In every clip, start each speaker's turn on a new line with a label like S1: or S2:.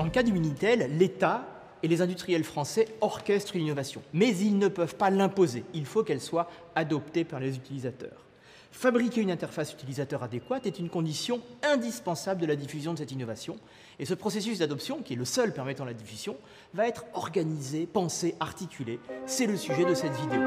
S1: le cas du Minitel, l'État et les industriels français orchestrent l'innovation, mais ils ne peuvent pas l'imposer. Il faut qu'elle soit adoptée par les utilisateurs. Fabriquer une interface utilisateur adéquate est une condition indispensable de la diffusion de cette innovation, et ce processus d'adoption, qui est le seul permettant la diffusion, va être organisé, pensé, articulé. C'est le sujet de cette vidéo.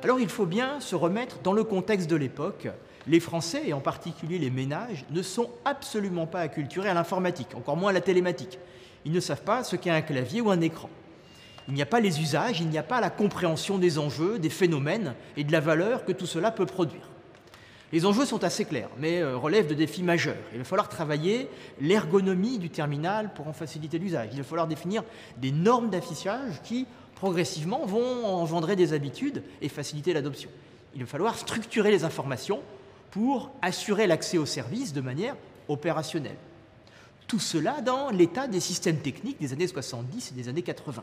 S1: Alors il faut bien se remettre dans le contexte de l'époque. Les Français, et en particulier les ménages, ne sont absolument pas acculturés à l'informatique, encore moins à la télématique. Ils ne savent pas ce qu'est un clavier ou un écran. Il n'y a pas les usages, il n'y a pas la compréhension des enjeux, des phénomènes et de la valeur que tout cela peut produire. Les enjeux sont assez clairs, mais relèvent de défis majeurs. Il va falloir travailler l'ergonomie du terminal pour en faciliter l'usage. Il va falloir définir des normes d'affichage qui, progressivement, vont engendrer des habitudes et faciliter l'adoption. Il va falloir structurer les informations pour assurer l'accès aux services de manière opérationnelle. Tout cela dans l'état des systèmes techniques des années 70 et des années 80.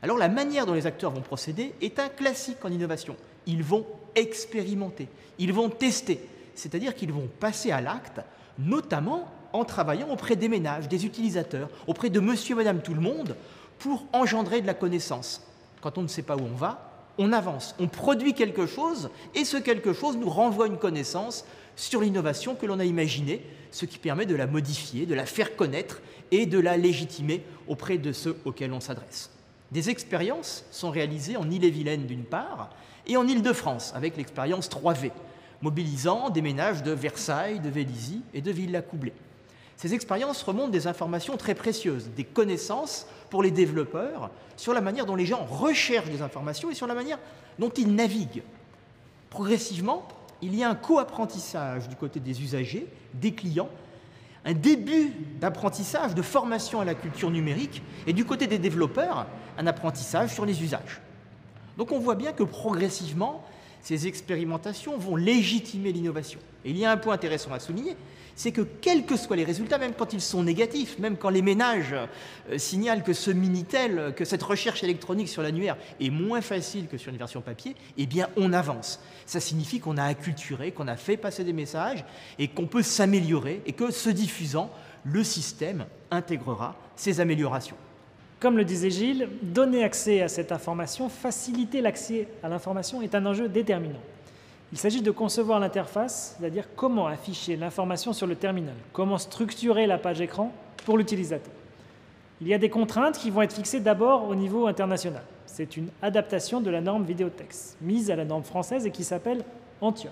S1: Alors la manière dont les acteurs vont procéder est un classique en innovation. Ils vont expérimenter, ils vont tester, c'est-à-dire qu'ils vont passer à l'acte, notamment en travaillant auprès des ménages, des utilisateurs, auprès de monsieur et madame tout le monde, pour engendrer de la connaissance. Quand on ne sait pas où on va, on avance, on produit quelque chose, et ce quelque chose nous renvoie une connaissance sur l'innovation que l'on a imaginée, ce qui permet de la modifier, de la faire connaître et de la légitimer auprès de ceux auxquels on s'adresse. Des expériences sont réalisées en Ille-et-Vilaine d'une part, et en Île-de-France, avec l'expérience 3V, mobilisant des ménages de Versailles, de Vélizy et de Villacoublay. Ces expériences remontent des informations très précieuses, des connaissances pour les développeurs sur la manière dont les gens recherchent des informations et sur la manière dont ils naviguent. Progressivement, il y a un co-apprentissage du côté des usagers, des clients, un début d'apprentissage, de formation à la culture numérique, et du côté des développeurs, un apprentissage sur les usages. Donc on voit bien que progressivement, ces expérimentations vont légitimer l'innovation. Et il y a un point intéressant à souligner, c'est que quels que soient les résultats, même quand ils sont négatifs, même quand les ménages signalent que ce Minitel, que cette recherche électronique sur l'annuaire est moins facile que sur une version papier, eh bien on avance. Ça signifie qu'on a acculturé, qu'on a fait passer des messages et qu'on peut s'améliorer et que ce diffusant, le système intégrera ces améliorations.
S2: Comme le disait Gilles, donner accès à cette information, faciliter l'accès à l'information est un enjeu déterminant. Il s'agit de concevoir l'interface, c'est-à-dire comment afficher l'information sur le terminal, comment structurer la page écran pour l'utilisateur. Il y a des contraintes qui vont être fixées d'abord au niveau international. C'est une adaptation de la norme vidéotexte, mise à la norme française et qui s'appelle Antiope.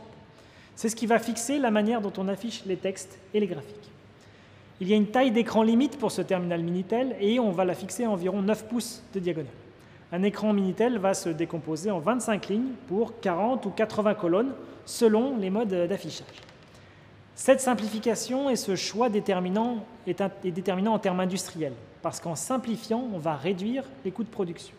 S2: C'est ce qui va fixer la manière dont on affiche les textes et les graphiques. Il y a une taille d'écran limite pour ce terminal Minitel et on va la fixer à environ 9 pouces de diagonale. Un écran Minitel va se décomposer en 25 lignes pour 40 ou 80 colonnes selon les modes d'affichage. Cette simplification et ce choix déterminant est déterminant en termes industriels parce qu'en simplifiant, on va réduire les coûts de production.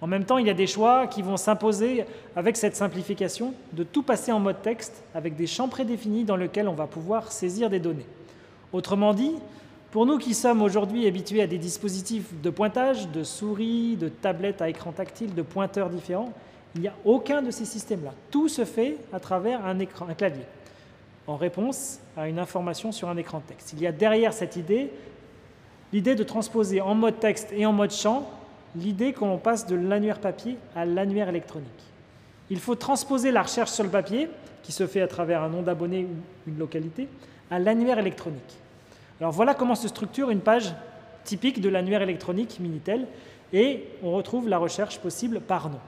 S2: En même temps, il y a des choix qui vont s'imposer avec cette simplification de tout passer en mode texte avec des champs prédéfinis dans lesquels on va pouvoir saisir des données. Autrement dit, pour nous qui sommes aujourd'hui habitués à des dispositifs de pointage, de souris, de tablettes à écran tactile, de pointeurs différents, il n'y a aucun de ces systèmes-là. Tout se fait à travers un clavier, en réponse à une information sur un écran texte. Il y a derrière cette idée, l'idée de transposer en mode texte et en mode champ, l'idée qu'on passe de l'annuaire papier à l'annuaire électronique. Il faut transposer la recherche sur le papier, qui se fait à travers un nom d'abonné ou une localité, à l'annuaire électronique. Alors voilà comment se structure une page typique de l'annuaire électronique Minitel et on retrouve la recherche possible par nom.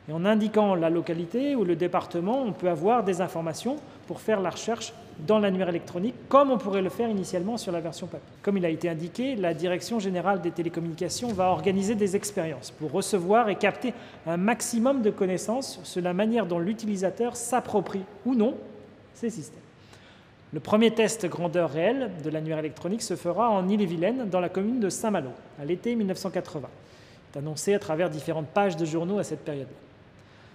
S2: Et en indiquant la localité ou le département, on peut avoir des informations pour faire la recherche dans l'annuaire électronique comme on pourrait le faire initialement sur la version papier. Comme il a été indiqué, la Direction générale des télécommunications va organiser des expériences pour recevoir et capter un maximum de connaissances sur la manière dont l'utilisateur s'approprie ou non ces systèmes. Le premier test grandeur réelle de l'annuaire électronique se fera en Ille-et-Vilaine, dans la commune de Saint-Malo, à l'été 1980. C'est annoncé à travers différentes pages de journaux à cette période-là.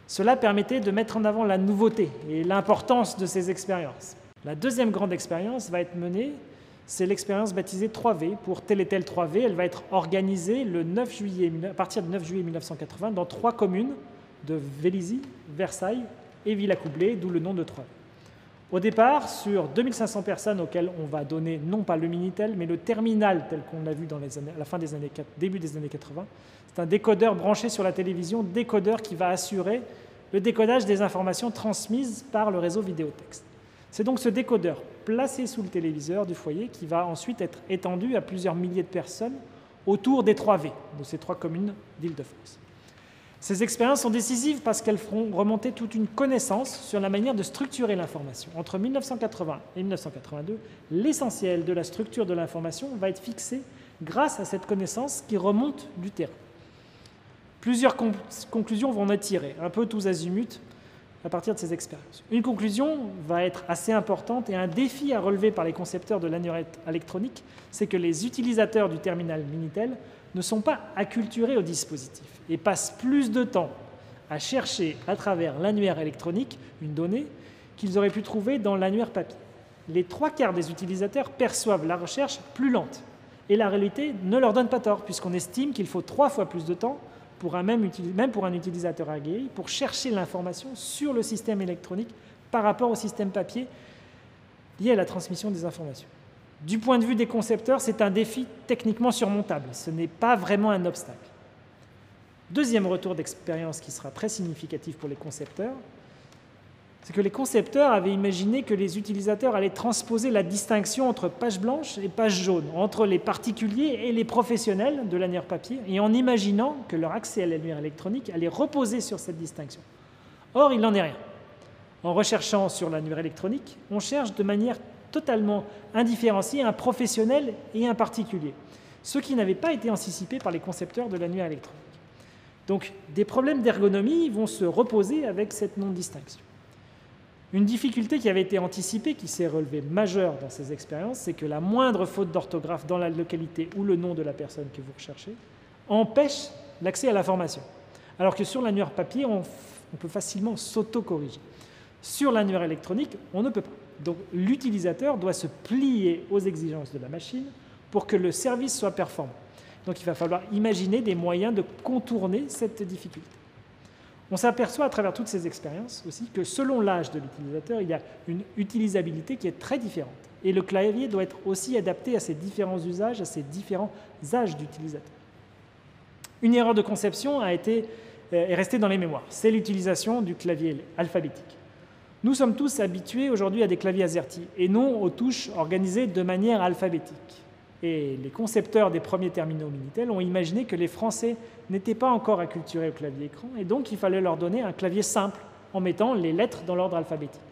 S2: Cela permettait de mettre en avant la nouveauté et l'importance de ces expériences. La deuxième grande expérience va être menée, c'est l'expérience baptisée 3V pour Télétel 3V. Elle va être organisée à partir du 9 juillet 1980 dans 3 communes de Vélizy, Versailles et Villacoublay, d'où le nom de 3V. Au départ, sur 2500 personnes auxquelles on va donner non pas le Minitel, mais le terminal tel qu'on l'a vu à la fin des début des années 80, c'est un décodeur branché sur la télévision, décodeur qui va assurer le décodage des informations transmises par le réseau vidéotexte. C'est donc ce décodeur placé sous le téléviseur du foyer qui va ensuite être étendu à plusieurs milliers de personnes autour des 3V, de ces 3 communes d'Île-de-France. Ces expériences sont décisives parce qu'elles feront remonter toute une connaissance sur la manière de structurer l'information. Entre 1980 et 1982, l'essentiel de la structure de l'information va être fixé grâce à cette connaissance qui remonte du terrain. Plusieurs conclusions vont en être tirées, un peu tous azimuts, à partir de ces expériences. Une conclusion va être assez importante et un défi à relever par les concepteurs de l'annuaire électronique, c'est que les utilisateurs du terminal Minitel ne sont pas acculturés au dispositif et passent plus de temps à chercher à travers l'annuaire électronique une donnée qu'ils auraient pu trouver dans l'annuaire papier. Les 3/4 des utilisateurs perçoivent la recherche plus lente et la réalité ne leur donne pas tort puisqu'on estime qu'il faut 3 fois plus de temps même pour un utilisateur aguerri, pour chercher l'information sur le système électronique par rapport au système papier lié à la transmission des informations. Du point de vue des concepteurs, c'est un défi techniquement surmontable. Ce n'est pas vraiment un obstacle. Deuxième retour d'expérience qui sera très significatif pour les concepteurs, c'est que les concepteurs avaient imaginé que les utilisateurs allaient transposer la distinction entre page blanche et page jaune, entre les particuliers et les professionnels de l'annuaire papier, et en imaginant que leur accès à l'annuaire électronique allait reposer sur cette distinction. Or, il n'en est rien. En recherchant sur l'annuaire électronique, on cherche de manière totalement indifférenciée un professionnel et un particulier, ce qui n'avait pas été anticipé par les concepteurs de l'annuaire électronique. Donc, des problèmes d'ergonomie vont se reposer avec cette non-distinction. Une difficulté qui avait été anticipée, qui s'est relevée majeure dans ces expériences, c'est que la moindre faute d'orthographe dans la localité ou le nom de la personne que vous recherchez empêche l'accès à l'information. Alors que sur l'annuaire papier, on peut facilement s'auto-corriger. Sur l'annuaire électronique, on ne peut pas. Donc l'utilisateur doit se plier aux exigences de la machine pour que le service soit performant. Donc il va falloir imaginer des moyens de contourner cette difficulté. On s'aperçoit à travers toutes ces expériences aussi que selon l'âge de l'utilisateur, il y a une utilisabilité qui est très différente. Et le clavier doit être aussi adapté à ces différents usages, à ces différents âges d'utilisateurs. Une erreur de conception est restée dans les mémoires. C'est l'utilisation du clavier alphabétique. Nous sommes tous habitués aujourd'hui à des claviers AZERTY et non aux touches organisées de manière alphabétique. Et les concepteurs des premiers terminaux Minitel ont imaginé que les Français n'étaient pas encore acculturés au clavier écran et donc il fallait leur donner un clavier simple en mettant les lettres dans l'ordre alphabétique.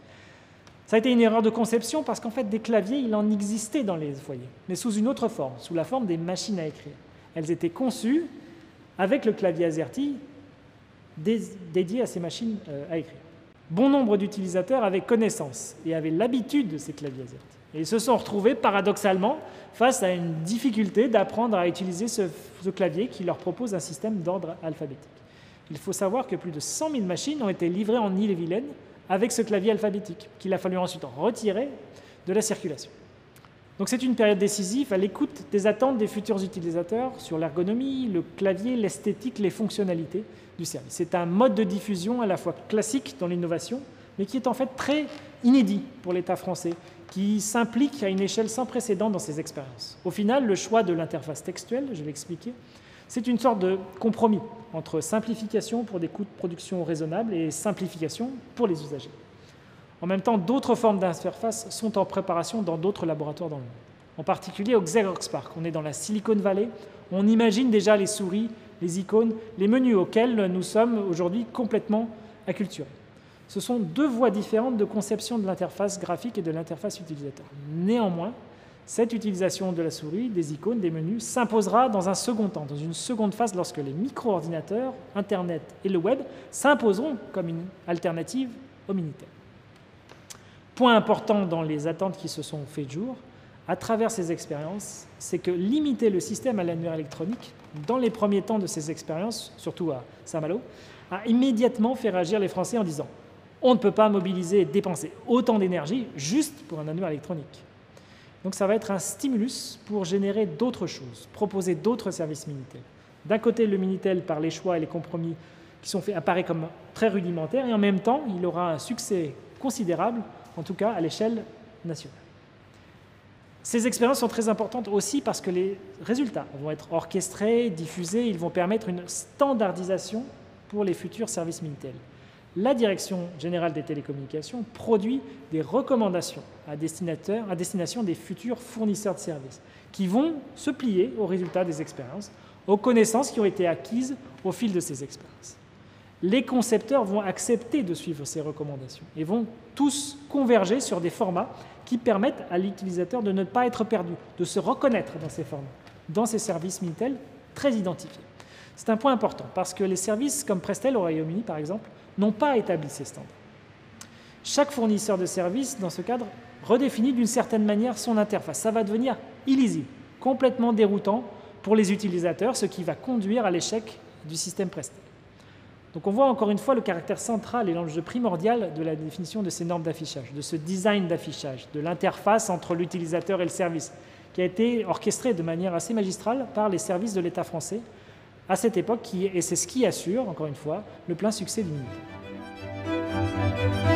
S2: Ça a été une erreur de conception parce qu'en fait des claviers, il en existait dans les foyers, mais sous une autre forme, sous la forme des machines à écrire. Elles étaient conçues avec le clavier AZERTY dédié à ces machines à écrire. Bon nombre d'utilisateurs avaient connaissance et avaient l'habitude de ces claviers AZERTY. Et ils se sont retrouvés paradoxalement face à une difficulté d'apprendre à utiliser ce clavier qui leur propose un système d'ordre alphabétique. Il faut savoir que plus de 100 000 machines ont été livrées en Ille-et-Vilaine avec ce clavier alphabétique, qu'il a fallu ensuite retirer de la circulation. Donc c'est une période décisive à l'écoute des attentes des futurs utilisateurs sur l'ergonomie, le clavier, l'esthétique, les fonctionnalités du service. C'est un mode de diffusion à la fois classique dans l'innovation, mais qui est en fait très inédit pour l'État français, qui s'implique à une échelle sans précédent dans ces expériences. Au final, le choix de l'interface textuelle, je vais l'expliquer, c'est une sorte de compromis entre simplification pour des coûts de production raisonnables et simplification pour les usagers. En même temps, d'autres formes d'interface sont en préparation dans d'autres laboratoires dans le monde. En particulier au Xerox PARC, on est dans la Silicon Valley, on imagine déjà les souris, les icônes, les menus auxquels nous sommes aujourd'hui complètement acculturés. Ce sont deux voies différentes de conception de l'interface graphique et de l'interface utilisateur. Néanmoins, cette utilisation de la souris, des icônes, des menus s'imposera dans un second temps, dans une seconde phase, lorsque les micro-ordinateurs, Internet et le web s'imposeront comme une alternative au Minitel. Point important dans les attentes qui se sont faites jour, à travers ces expériences, c'est que limiter le système à l'annuaire électronique, dans les premiers temps de ces expériences, surtout à Saint-Malo, a immédiatement fait réagir les Français en disant « on ne peut pas mobiliser et dépenser autant d'énergie juste pour un annuaire électronique ». Donc ça va être un stimulus pour générer d'autres choses, proposer d'autres services Minitel. D'un côté, le Minitel, par les choix et les compromis apparaît comme très rudimentaire, et en même temps, il aura un succès considérable, en tout cas à l'échelle nationale. Ces expériences sont très importantes aussi parce que les résultats vont être orchestrés, diffusés, ils vont permettre une standardisation pour les futurs services Minitel. La Direction générale des télécommunications produit des recommandations à destination des futurs fournisseurs de services qui vont se plier aux résultats des expériences, aux connaissances qui ont été acquises au fil de ces expériences. Les concepteurs vont accepter de suivre ces recommandations et vont tous converger sur des formats qui permettent à l'utilisateur de ne pas être perdu, de se reconnaître dans ces formats, dans ces services Minitel très identifiés. C'est un point important parce que les services comme Prestel au Royaume-Uni, par exemple, n'ont pas établi ces standards. Chaque fournisseur de services, dans ce cadre, redéfinit d'une certaine manière son interface. Ça va devenir illisible, complètement déroutant pour les utilisateurs, ce qui va conduire à l'échec du système Prestel. Donc on voit encore une fois le caractère central et l'enjeu primordial de la définition de ces normes d'affichage, de ce design d'affichage, de l'interface entre l'utilisateur et le service, qui a été orchestré de manière assez magistrale par les services de l'État français à cette époque, et c'est ce qui assure, encore une fois, le plein succès du Minitel.